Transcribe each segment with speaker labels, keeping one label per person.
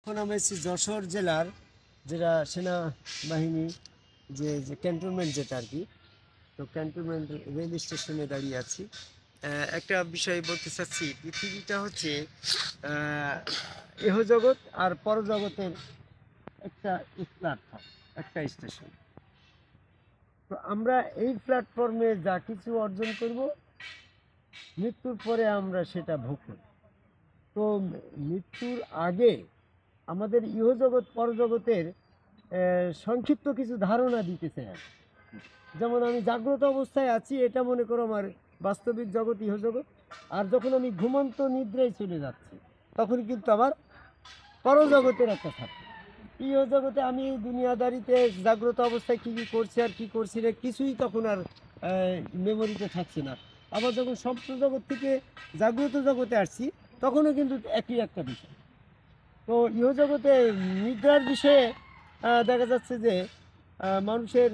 Speaker 1: এখন আমি এসেছি যশোর জেলার যেটা সেনাবাহিনী যে ক্যান্টনমেন্ট যেটা আর কি। তো ক্যান্টনমেন্ট রেল স্টেশনে দাঁড়িয়ে আছি। একটা বিষয় বলতে চাচ্ছি, পৃথিবীটা হচ্ছে ইহজগৎ আর পরজগতের একটা প্ল্যাটফর্ম, একটা স্টেশন। তো আমরা এই প্ল্যাটফর্মে যা কিছু অর্জন করব, মৃত্যুর পরে আমরা সেটা ভোগ করি। তো মৃত্যুর আগে আমাদের ইহজগৎ পরজগতের সংক্ষিপ্ত কিছু ধারণা দিতে চাই আমি। যেমন আমি জাগ্রত অবস্থায় আছি, এটা মনে করো আমার বাস্তবিক জগৎ ইহজগৎ। আর যখন আমি ঘুমন্ত নিদ্রায় চলে যাচ্ছি, তখন কিন্তু আমার পরজগতের একটা থাকে। ইহজগতে আমি দুনিয়াদারিতে জাগ্রত অবস্থায় কী কী করছি আর কী করছি না, কিছুই তখন আর মেমোরিতে থাকছে না। আবার যখন স্বপ্ন জগৎ থেকে জাগ্রত জগতে আসছি, তখনও কিন্তু একই একটা বিষয়। তো ইহজগতে নিদ্রার বিষয়ে দেখা যাচ্ছে যে মানুষের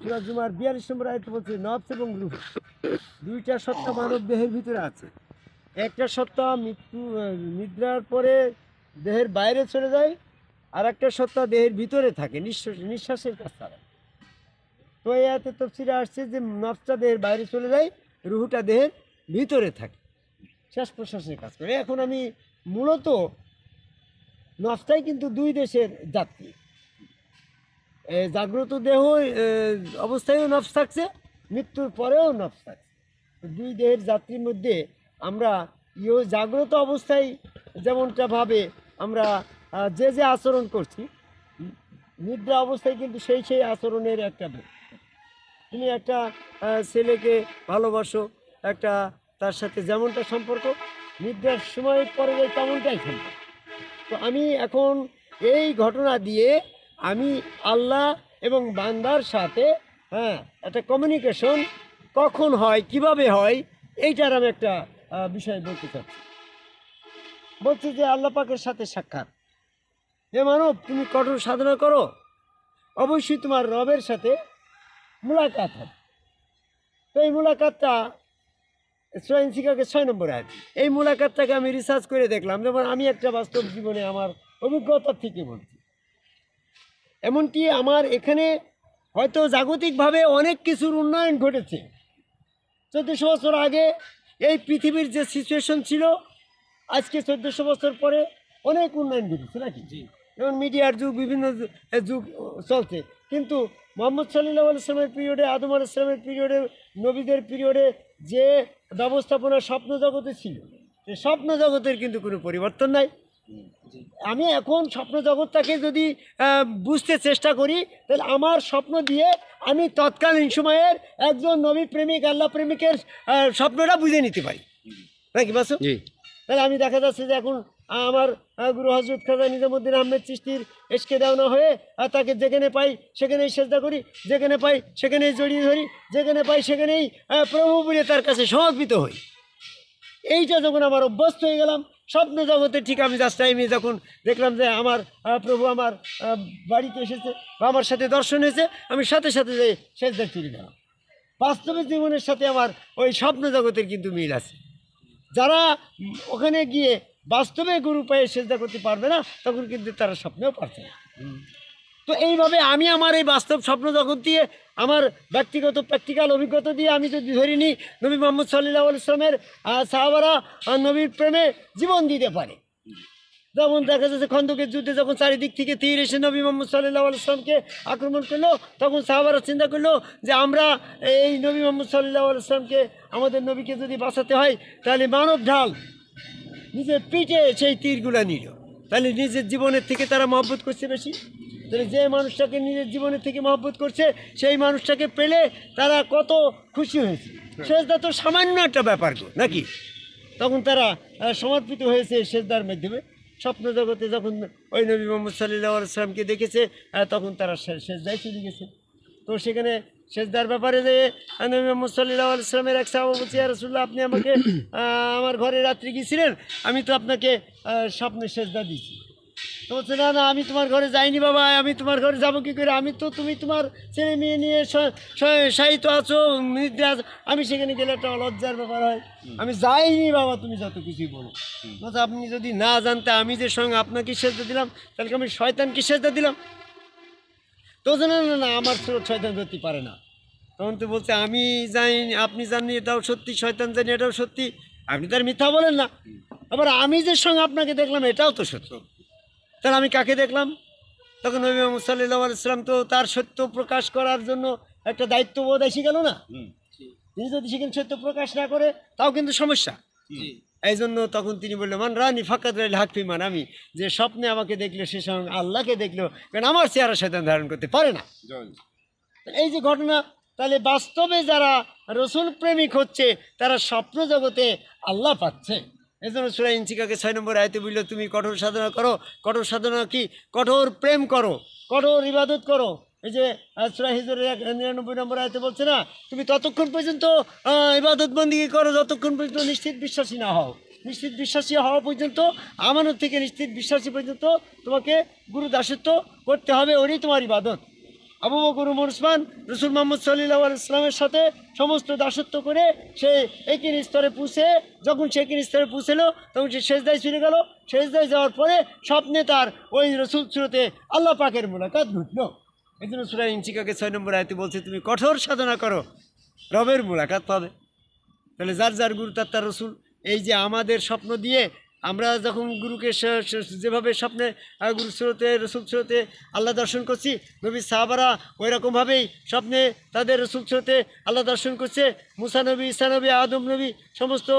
Speaker 1: সূরা জুমার 42 নম্বর আয়াতে বলছে, নফস এবং রূহ দুইটা সত্তা মানব দেহের ভিতরে আছে। একটা সত্তা নিদ্রার পরে দেহের বাইরে চলে যায়, আর একটা সত্তা দেহের ভিতরে থাকে নিঃশ্বাসের কাজ ছাড়া। তো এই আয়াতে তাফসীরে আসছে যে নফসটা দেহের বাইরে চলে যায়, রুহটা দেহের ভিতরে থাকে, শ্বাস প্রশ্বাসের কাজ করে। এখন আমি মূলত নফসটাই কিন্তু দুই দেশের যাত্রী। জাগ্রত দেহ অবস্থায়ও নফস থাকছে, মৃত্যুর পরেও নফস থাকছে। দুই দেহের যাত্রীর মধ্যে আমরা জাগ্রত অবস্থায় যেমনটা ভাবে আমরা যে আচরণ করছি, নিদ্রা অবস্থায় কিন্তু সেই আচরণের একটা ভেদ। তুমি একটা ছেলেকে ভালোবাসো, একটা তার সাথে যেমনটা সম্পর্ক, নিদ্রার সময় পরে যায় তেমনটাই সম্পর্ক। তো আমি এখন এই ঘটনা দিয়ে আমি আল্লাহ এবং বান্দার সাথে একটা কমিউনিকেশন কখন হয়, কিভাবে হয়, এইটার আমি একটা বিষয় বলতে চাচ্ছি। বলছি যে আল্লাহ পাকের সাথে সাক্ষাৎ। হে মানব, তুমি কঠোর সাধনা করো, অবশ্যই তোমার রবের সাথে মুলাকাত হবে। তো এই মুলাকাতটা সূরা ইনশিকাকের 6 নম্বর আয়াত। এই মুলাকাতটাকে আমি রিসার্চ করে দেখলাম, যেমন আমি একটা বাস্তব জীবনে আমার অভিজ্ঞতার থেকে বলছি। এমনকি আমার এখানে হয়তো জাগতিকভাবে অনেক কিছুর উন্নয়ন ঘটেছে। 1400 বছর আগে এই পৃথিবীর যে সিচুয়েশন ছিল, আজকে 1400 বছর পরে অনেক উন্নয়ন ঘটেছে নাকি? যেমন মিডিয়ার যুগ, বিভিন্ন যুগ চলছে। কিন্তু মোহাম্মদ সাল্লাল্লাহু আলাইহি ওয়াসাল্লামের পিরিয়ডে, আদম আলাইহিস সালামের পিরিয়ডে, নবীদের পিরিয়ডে যে ব্যবস্থাপনা স্বপ্ন জগতে ছিল, সেই স্বপ্ন জগতের কিন্তু কোনো পরিবর্তন নাই। আমি এখন স্বপ্ন জগৎটাকে যদি বুঝতে চেষ্টা করি, তাহলে আমার স্বপ্ন দিয়ে আমি তৎকালীন সময়ের একজন নবী প্রেমিক, আল্লাহ প্রেমিকের স্বপ্নটা বুঝে নিতে পারি নাকি বাসু? তাহলে আমি দেখা যাচ্ছে যে এখন আমার গুরু হযরত খাজা নিজামুদ্দিন আহমেদ চিশতির এসকে দেওয়া হয়ে তাকে যেখানে পাই সেখানেই সেজদা করি, যেখানে পাই সেখানেই জড়িয়ে ধরি, যেখানে পাই সেখানেই প্রভু বলে তার কাছে সমর্পিত হই। এইটা যখন আমার অভ্যস্ত হয়ে গেলাম স্বপ্ন জগতে, ঠিক আমি জাস্ট টাইমে যখন দেখলাম যে আমার প্রভু আমার বাড়িতে এসেছে বা আমার সাথে দর্শন হয়েছে, আমি সাথে সাথে যে সেজদা চলে গেলাম। বাস্তবিক জীবনের সাথে আমার ওই স্বপ্ন জগতের কিন্তু মিল আছে। যারা ওখানে গিয়ে বাস্তবে গুরু পায়ে সেজদা করতে পারবে না, তখন কিন্তু তারা স্বপ্নেও পারছে না। তো এইভাবে আমি আমার এই বাস্তব স্বপ্ন জগৎ দিয়ে, আমার ব্যক্তিগত প্র্যাকটিক্যাল অভিজ্ঞতা দিয়ে আমি যদি ধরে নিই, নবী মুহাম্মদ সাল্লাল্লাহু আলাইহি ওয়াসাল্লামের সাহাবারা নবীর প্রেমে জীবন দিতে পারে। যেমন দেখা যাচ্ছে খন্দকের যুদ্ধে যখন চারিদিক থেকে তীর এসে নবী মুহাম্মদ সাল্লাল্লাহু আলাইহি ওয়াসাল্লামকে আক্রমণ করলো, তখন সাহাবারা চিন্তা করলো যে আমরা এই নবী মুহাম্মদ সাল্লাল্লাহু আলাইহি ওয়াসাল্লামকে, আমাদের নবীকে যদি বাঁচাতে হয়, তাহলে মানব ঢাল নিজের পিঠে সেই তীরগুলো নিল। তাহলে নিজের জীবনের থেকে তারা মহব্বত করছে বেশি। তাহলে যে মানুষটাকে নিজের জীবনের থেকে মহব্বত করছে, সেই মানুষটাকে পেলে তারা কত খুশি হয়েছে। সেজদা তো সামান্য একটা ব্যাপার নাকি? তখন তারা সমর্পিত হয়েছে সেজদার মাধ্যমে। স্বপ্ন জগতে যখন ওই নবী মুহাম্মদ সাল্লাল্লাহু আলাইহি ওয়াসাল্লামকে দেখেছে, তখন তারা সেজদায় চলে গেছে। তো সেখানে সেজদার ব্যাপারে যে নবী মুহাম্মদ সাল্লাল্লাহু আলাইহি ওয়াসাল্লামের এক সাহাবা বলছে, ইয়া রাসূলুল্লাহ, আপনি আমাকে আমার ঘরে রাত্রি গিয়েছিলেন, আমি তো আপনাকে স্বপ্নে সেজদা দিয়েছি। তো বলছে না না, আমি তোমার ঘরে যাইনি বাবা, আমি তোমার ঘরে যাবো কী করে, আমি তো, তুমি তোমার ছেলে মেয়ে নিয়ে শায়িত আছো, নিদ্রা আছো, আমি সেখানে গেলে একটা লজ্জার ব্যাপার হয়, আমি যাইনি বাবা, তুমি যত কিছুই বলো। বলছে আপনি যদি না জানতে আমি যে সঙ্গে আপনাকে সেজদা দিলাম, তাহলে আমি শয়তানকে সেজদা দিলাম। তো না না না, আমার শয়তান ধরতে পারে না। তখন তো বলছে আমি জানি, আপনি জানি এটাও সত্যি, শয়তান জানি এটাও সত্যি, আপনি তো আর মিথ্যা বলেন না। আবার আমি যে সঙ্গে আপনাকে দেখলাম এটাও তো সত্য, তাহলে আমি কাকে দেখলাম? তখন নবী মুহাম্মদ সাল্লাল্লাহু আলাইহি ওয়াসাল্লাম তো তার সত্য প্রকাশ করার জন্য একটা দায়িত্ববোধ এসে গেল না। তিনি যদি সেখানে সত্য প্রকাশ না করে তাও কিন্তু সমস্যা। এই জন্য তখন তিনি বললেন মান রানি ফাকাত রাইল হাক ফিমান, আমি যে স্বপ্নে আমাকে দেখলো সে সঙ্গে আল্লাহকে দেখলো, কারণ আমার চেহারা শয়তান ধারণ করতে পারে না। এই যে ঘটনা, তাহলে বাস্তবে যারা রসুল প্রেমিক হচ্ছে তারা স্বপ্ন জগতে আল্লাহ পাচ্ছে। এই জন্য সূরা ইনশিকাকে 6 নম্বর আয়াতে বলল তুমি কঠোর সাধনা করো। কঠোর সাধনা কি? কঠোর প্রেম করো, কঠোর ইবাদত করো। এই যে সূরা হিজরের 99 নম্বর আয়াতে বলছে না, তুমি ততক্ষণ পর্যন্ত ইবাদত বন্দেগী করো যতক্ষণ পর্যন্ত নিশ্চিত বিশ্বাসী না হও। নিশ্চিত বিশ্বাসী হওয়া পর্যন্ত, আমানত থেকে নিশ্চিত বিশ্বাসী পর্যন্ত তোমাকে গুরু দাসত্ব করতে হবে, ওরই তোমার ইবাদত। আবু বকর ওমর ওসমান রসুল মুহাম্মদ সাল্লাল্লাহু আলাইহি ওয়াসাল্লামের সাথে সমস্ত দাসত্ব করে সে একই স্তরে পৌঁছে, যখন সে একই স্তরে পৌঁছলো তখন সে সেজদায় চলে গেল। সেজদায় যাওয়ার পরে স্বপ্নে তার ওই রসুল সুরতে আল্লাহ পাকের মুলাকাত ঘটলো। এই জন্য সূরা ইনশিকাকে 6 নম্বর আয়াতে বলছে তুমি কঠোর সাধনা করো, রবের মুলাকাত পাবে। তাহলে যার যার গুরু তার তার রসুল। এই যে আমাদের স্বপ্ন দিয়ে আমরা যখন গুরুকে যেভাবে স্বপ্নে গুরু স্রোতে রসুল স্রোতে আল্লাহ দর্শন করছি, নবী সাহাবারা ওই রকমভাবেই স্বপ্নে তাদের রসুল স্রোতে আল্লাহ দর্শন করছে। মুসা নবী, ঈসা নবী, আদম নবী, সমস্ত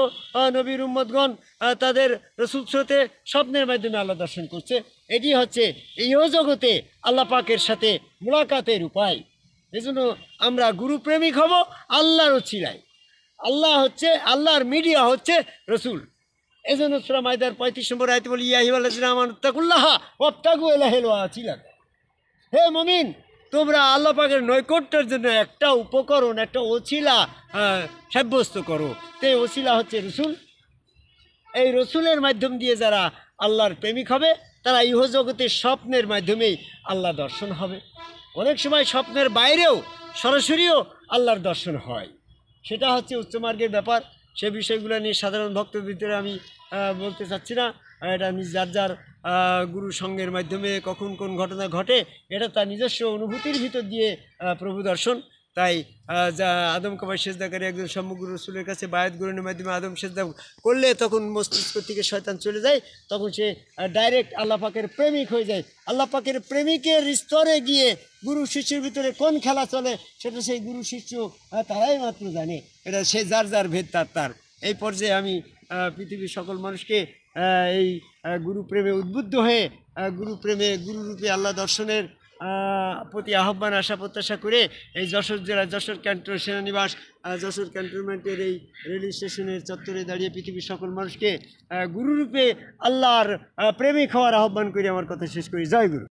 Speaker 1: নবীর উম্মতগণ তাদের রসুল স্রোতে স্বপ্নের মাধ্যমে আল্লাহ দর্শন করছে। এটি হচ্ছে এই জগতে আল্লাহ পাকের সাথে মুলাকাতের উপায়। এই জন্য আমরা গুরুপ্রেমিক হব আল্লাহর ওসিলায়। আল্লাহ হচ্ছে, আল্লাহর মিডিয়া হচ্ছে রসুল। এই জন্য সূরা মাইদার 35 নম্বর আয়াতে বলি ইয়া আইয়ুহাল্লাযীনা আমানুত্তাকুল্লাহ ওয়াবতাগু ইলাইহিল ওয়াসিলা। হে মুমিন, তোমরা আল্লাহ পাকের নৈকট্যের জন্য একটা উপকরণ, একটা ওসিলা সাব্যস্ত করো। তো এই ওসিলা হচ্ছে রসুল। এই রসুলের মাধ্যম দিয়ে যারা আল্লাহর প্রেমিক হবে তারা ইহজগতের স্বপ্নের মাধ্যমেই আল্লাহ দর্শন হবে। অনেক সময় স্বপ্নের বাইরেও সরাসরিও আল্লাহর দর্শন হয়, সেটা হচ্ছে উচ্চমার্গের ব্যাপার। সে বিষয়গুলো নিয়ে সাধারণ ভক্তের ভিতরে আমি বলতে চাচ্ছি না। এটা যার যার গুরু সঙ্গের মাধ্যমে কখন কোন ঘটনা ঘটে এটা তার নিজস্ব অনুভূতির ভিতর দিয়ে প্রভু দর্শন। তাই যা আদম কাবায় সেজদাকারী একজন সম্মুগুরু রসুলের কাছে বায়াত গ্রহণের মাধ্যমে আদম সেজদা করলে তখন মস্তিষ্ক থেকে শয়তান চলে যায়, তখন সে ডাইরেক্ট আল্লাহ পাকের প্রেমিক হয়ে যায়। আল্লাহ পাকের প্রেমিকের স্তরে গিয়ে গুরু শিষ্যের ভিতরে কোন খেলা চলে সেটা সেই গুরু শিষ্য তারাই মাত্র জানে। এটা সে যার যার ভেদ তার তার। এই পর্যায়ে আমি পৃথিবীর সকল মানুষকে এই গুরু প্রেমে উদ্বুদ্ধ হয়ে গুরু প্রেমে গুরুরূপে আল্লাহ দর্শনের প্রতি আহ্বান আশা প্রত্যাশা করে এই যশোর জেলা যশোর ক্যান্টন সেনানিবাস যশোর ক্যান্টনমেন্টের এই রেল স্টেশনের চত্বরে দাঁড়িয়ে পৃথিবীর সকল মানুষকে গুরুরূপে আল্লাহর প্রেমিক হওয়ার আহ্বান করে আমার কথা শেষ করি। জয় গুরু।